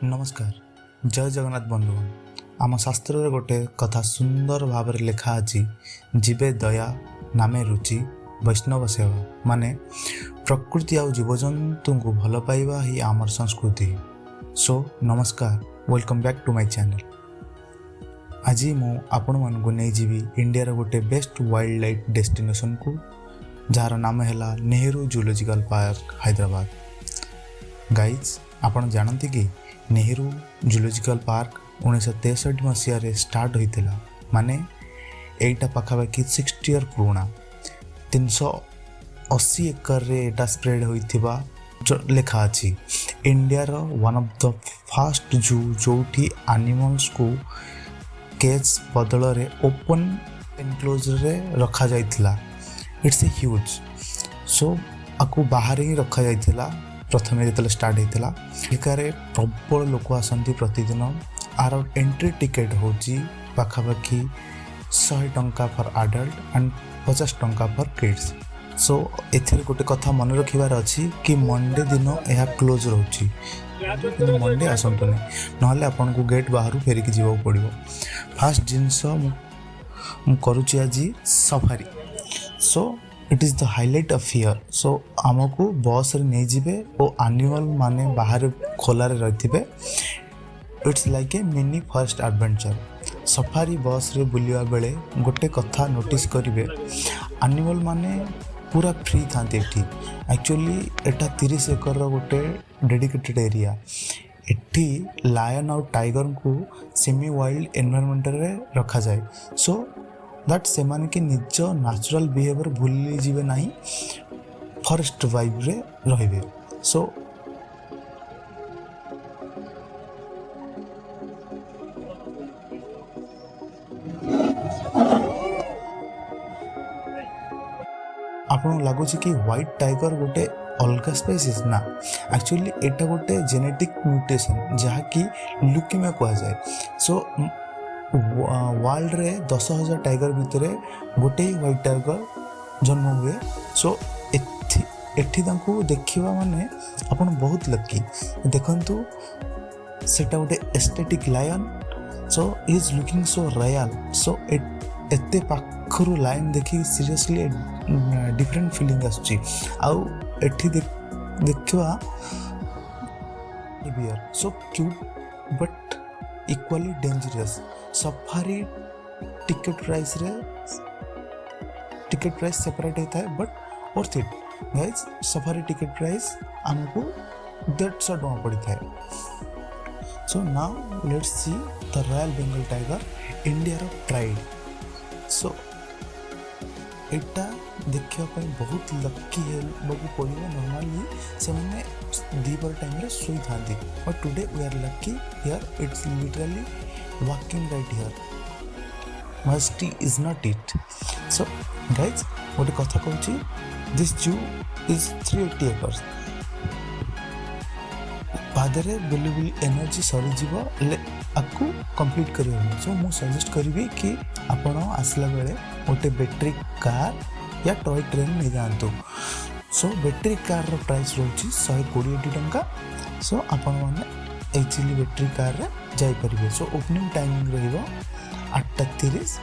नमस्कार जय जगन्नाथ बंधु आम शास्त्र रे गोटे कथा सुंदर भाव में लिखा अछि जीवे दया नामे रुचि वैष्णव सेवा माने प्रकृति आ जीवजंतु को भल पाइबा ही आमर संस्कृति। सो नमस्कार welcome back to my channel. आज मु आपण मन को नहीं जीवी इंडिया रो गोटे बेस्ट वाइल्ड लाइफ डेस्टिनेशन को जार नाम है Nehru zoological park Hyderabad. Guys आपण जानते कि नेहरू जूलॉजिकल पार्क 1963 मसीह स्टार्ट होता माने एटा पाखापाखि 60 इयर पुराना 380 एकर रे एटा स्प्रेड होइथिबा लेखा अछि। इंडिया रो वन ऑफ द फास्ट जू जोठी एनिमल्स को केज बदल रे ओपन एनक्लोजर रे रखा जाइथिला। इट्स ए ह्यूज सो आकु बाहर ही रखा जाइथिला प्रथमे जो स्टार्ट होता एकारे प्रबल लोक आसती प्रतिदिन। आर एंट्री टिकेट हूँ पाखापाखि 100 टंका फॉर एडल्ट एंड 50 टंका फॉर किड्स। सो एथिरे गोटे कथा मन रखिबार अच्छी कि मंडे दिन यह क्लोज रोची मंडे आसतुनि ना आपन को गेट बाहर फेरिकी जीवा पड़ो। फास्ट जिनस करुच्ची आज safari. So it is the highlight of here. So आमको बस रे नहीं जिबे और एनिमल माने बाहर खोलारे रहिथिबे। It's like a mini first adventure. Safari bus रे बुलिया बेले गोटे कथा नोटिस करिवे एनिमल माने पूरा फ्री थांते एठी। एक्चुअली एटा 30 एकर रो गोटे डेडिकेटेड एरिया। एठी लायन और टाइगर को सेमी वाइल्ड एनवायरनमेंट रे रखा जाए। सो दैट से माने कि निज नेचुरल बिहेवियर भूली जीवे नहीं फॉरेस्ट वाइब रे रहिबे। सो आपन लागुछि कि व्हाइट टाइगर गोटे अलग स्पेसीज ना। एक्चुअली एटा गोटे जेनेटिक म्यूटेशन जहा कि लुकीमिया कहा जाए। सो वर्ल्ड रे 10,000 टाइगर भितर गोटे व्हाइट टाइगर जन्म हुए। सो एठी तांको देखिबा माने आपन बहुत लकी देखंतु सेटा गोटे aesthetic lion. So is looking so royal. So एते पाखरु लाइन देखि सीरियसली डिफरेंट फीलिंग आछि। आउ एठी देखिबा bear so cute but equally dangerous. Safari ticket price separate होता है but worth it guys. Safari ticket price आमको 150 टका पड़ता है। So now let's see the royal Bengal tiger India रो प्राइड। सो एटा देखिया बहुत लकी हेल्प पड़ो। नॉर्मली से मैंने दीपर टाइम शुई था but today we are lucky here. It's literally walking right here. Must is not it. So guys गोटे कथा कहूँ this zoo is 380 acres। बादरे बुली बुली एनर्जी सरी जीवो आपको कंप्लीट कर। सो मु सजेस्ट करी कि आपण आसला बेले गोटे बैटरी कार या टॉय ट्रेन नहीं जातु। सो बैटरी कार रो प्राइस रोची 120 टंका। सो आपण माने एक्चुअली बैटरी कार रे जाई परिबे। सो ओपनिंग टाइमिंग रहिबो 8:30।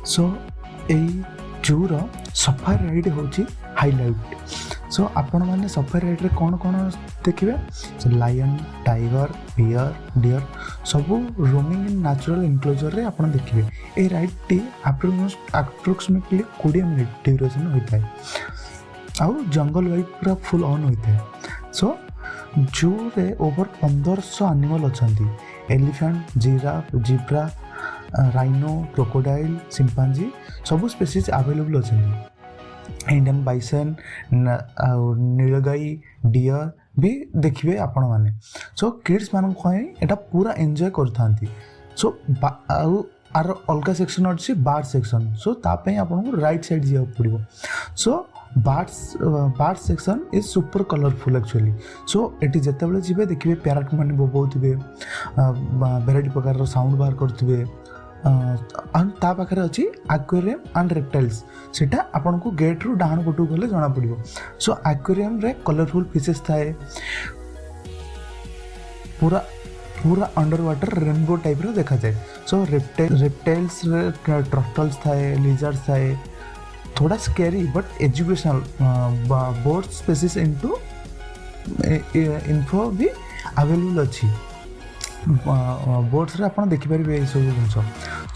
सो एई जूर सफारी राइड होची हाईलाइट। सो आपण माने सफारी राइड रे कोन कोन देखिबे लायन टाइगर बियर डियर सब रोमिंग इन नेचुरल एनक्लोजर रे आपण देखिबे। ए राइड टी अप्रोक्सीमेटली 20 मिनिट ड्यूरेशन होता है। आउ जंगल वाइब पूरा फुल ऑन होता है। सो जू रे ओवर 1500 एनिमल अछंती। Elephant giraffe zebra rhino crocodile chimpanzee सब स्पीसीज अवेलेबल अछंती। इंडियन बाइसन नीलगाई डियर भी देखिए आपण माने। सो किड्स मान एटा पूरा एंजॉय करथांती। सो आर अलग सेक्शन अच्छी बार सेक्शन। सो तापे आपन राइट साइड जा पड़ो। So bird section is super colourful actually. So एटी जितेबाला जी देखिए पैरट मैंने बोबाउे भेराइटी प्रकार साउंड बाहर करुवे एंड ता पाखे अच्छी एक्वेरियम एंड रेप्टाइल्स सेटा आपन को गेट रु डाहण पटू गले जना पड़ो। सो एक्वेरियम रे कलरफुल फिशेस थाए पूरा पूरा अंडर वाटर रेनबो टाइप रो देखा जाए। सो रेप्टाइल्स टर्टल्स थाए लिजर्ड्स थाए थोड़ा scary but educational both species into info भी अवेलेबल अच्छी बोट्स रे आपण देखि परिबे ए सब जिंस।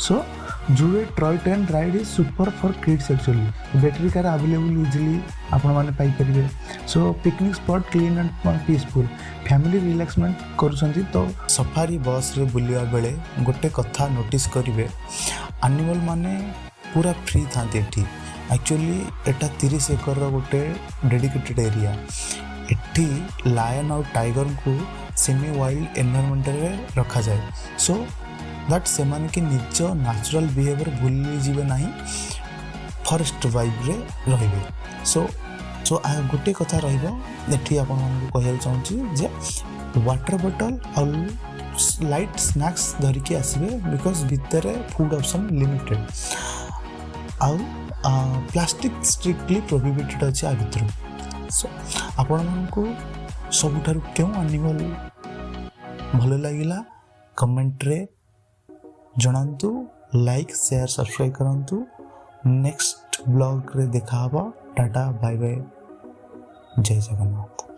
सो जूए toy train ride is super for kids actually battery car available easily आपण माने पाई परिबे। So picnic spot clean and peaceful family relaxment करूछंती। तो सफारी बस रे बुलिया बेले गोटे कथा नोटिस करिवे एनिमल माने पूरा फ्री थांती एठी एक्चुअली एटा 30 एकर गोटे डेडिकेटेड एरिया एठी लायन और टाइगर को सेमी वाइल्ड एनवायरमेंट रे रखा जाए। सो दैट से माने कि निज नेचुरल बिहेवियर भूली जीवे नहीं फॉरेस्ट वाइब रे रहिबे। सो गोटे कथा रहिबो एठी आपन को कहल चाहूची जे वाटर बॉटल और लाइट स्नैक्स धरि के आसीबे बिकॉज़ भितर फूड ऑप्शन लिमिटेड आउ प्लास्टिक स्ट्रिक्टली प्रोहिबिटेड अछि आ भितर। सो आपण को सबुठारु क्यों एनिमल भल लगिला कमेंट रे जणांतु लाइक शेयर सब्सक्राइब करंतु। नेक्स्ट ब्लॉग रे देखा हबा। टाटा बाय बाय जय जगन्नाथ।